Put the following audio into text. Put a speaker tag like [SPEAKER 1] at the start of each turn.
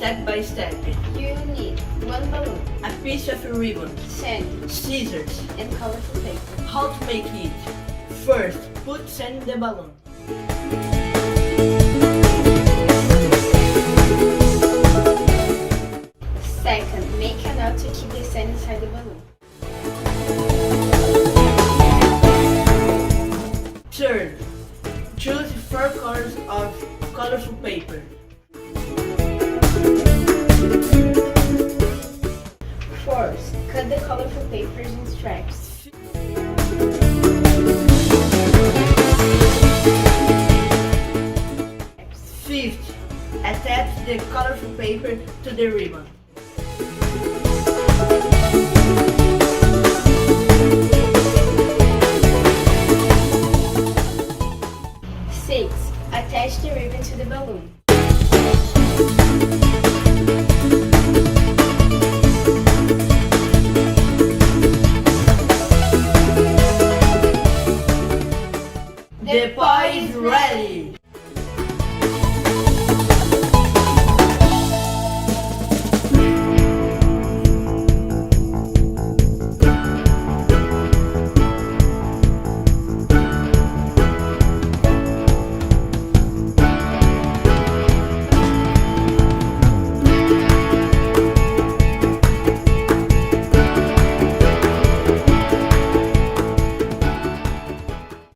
[SPEAKER 1] step by step.
[SPEAKER 2] You need one balloon,
[SPEAKER 1] A piece of ribbon,
[SPEAKER 2] sand,
[SPEAKER 1] scissors.
[SPEAKER 2] and colorful paper.
[SPEAKER 1] How to make it? First, put sand in the balloon.
[SPEAKER 2] Second, make a knot to keep the sand inside the balloon.
[SPEAKER 1] Third, choose 4 colors of colorful paper.
[SPEAKER 2] Fourth, cut the colorful papers in stripes.
[SPEAKER 1] Fifth, attach the colorful paper to the ribbon.
[SPEAKER 2] Sixth, attach the ribbon to the balloon.